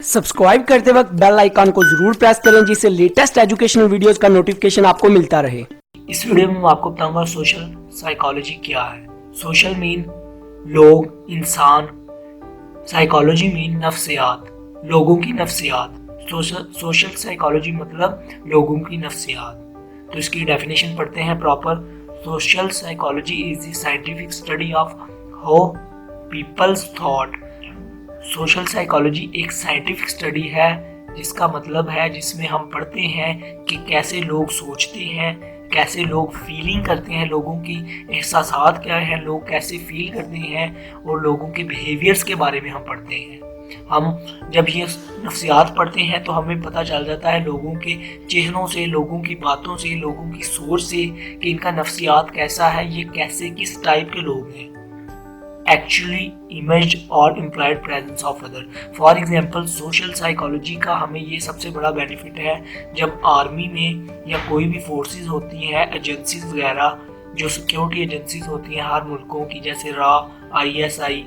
Subscribe करते वक्त bell icon को जरूर प्रेस करें जिससे लेटेस्ट एजुकेशनल वीडियोस का नोटिफिकेशन आपको मिलता रहे। इस वीडियो में मैं आपको बताऊंगा सोशल साइकोलॉजी क्या है। सोशल मीन लोग, इंसान, साइकोलॉजी मीन नफ्सियात, लोगों की नफ्सियात। सोशल साइकोलॉजी मतलब लोगों की नफ्सियात। तो इसकी डेफिनेशन पढ़ते हैं proper. Social psychology is the scientific study of how peoples thought. Social psychology एक साइंटिफिक स्टडी है जिसका मतलब है जिसमें हम पढ़ते हैं कि कैसे लोग सोचते हैं, कैसे लोग फीलिंग करते हैं, लोगों की एहसासात क्या हैं, लोग कैसे फील करते हैं और लोगों के बिहेवियर्स के बारे में हम पढ़ते हैं। हम जब ये नफ्सियात पढ़ते हैं तो हमें पता चल जाता है लोगों के चेहरों से, लोगों की बातों से, लोगों की सोच से कि इनका नफ्सियात कैसा है, ये कैसे किस टाइप के लोग हैं। Actually imaged or implied presence of other. For example, social psychology का हमें ये सबसे बड़ा बेनिफिट है जब आर्मी में या कोई भी फोर्सेस होती हैं, एजेंसीज वगैरह जो सिक्योरिटी एजेंसीज होती हैं हर मुल्कों की, जैसे रॉ, ISI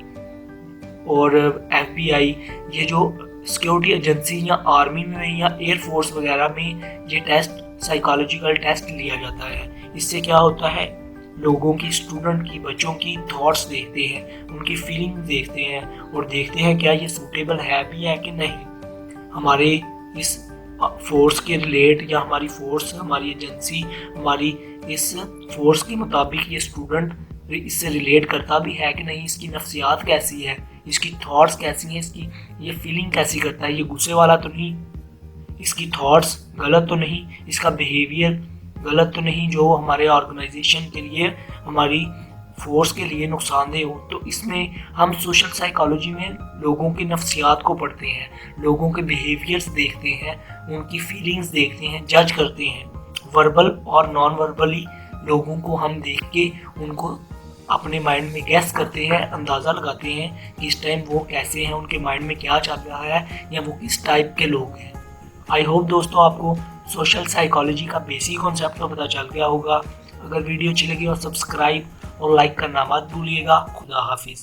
और FBI, ये जो सिक्योरिटी एजेंसी या आर्मी में या एयर फोर्स वगैरह में ये टेस्ट, साइकोलॉजिकल टेस्ट लिया जाता है। इससे क्या होता है, लोगों की, स्टूडेंट की, बच्चों की थॉट्स देखते हैं, उनकी फीलिंग देखते हैं और देखते हैं क्या ये सूटेबल है भी है कि नहीं हमारे इस फोर्स के रिलेट, या हमारी फोर्स, हमारी एजेंसी, हमारी इस फोर्स के मुताबिक ये स्टूडेंट इससे रिलेट करता भी है कि नहीं, इसकी नफ्सियात कैसी है, इसकी थॉट्स कैसी हैं, इसकी ये फीलिंग कैसी करता है, ये गुस्से वाला तो नहीं, इसकी थॉट्स गलत तो नहीं, इसका बिहेवियर गलत तो नहीं जो हमारे ऑर्गेनाइजेशन के लिए, हमारी फोर्स के लिए नुकसानदेह हो। तो इसमें हम सोशल साइकोलॉजी में लोगों की नफ्सियात को पढ़ते हैं, लोगों के बिहेवियर्स देखते हैं, उनकी फीलिंग्स देखते हैं, जज करते हैं। वर्बल और नॉन वर्बली लोगों को हम देख के उनको अपने माइंड में गैस करते हैं, अंदाज़ा लगाते हैं कि इस टाइम वो कैसे हैं, उनके माइंड में क्या चल रहा है, या वो किस टाइप के लोग हैं। आई होप दोस्तों आपको सोशल साइकोलॉजी का बेसिक कॉन्सेप्ट तो पता चल गया होगा। अगर वीडियो अच्छी लगी और सब्सक्राइब और लाइक करना मत भूलिएगा। खुदा हाफिज़।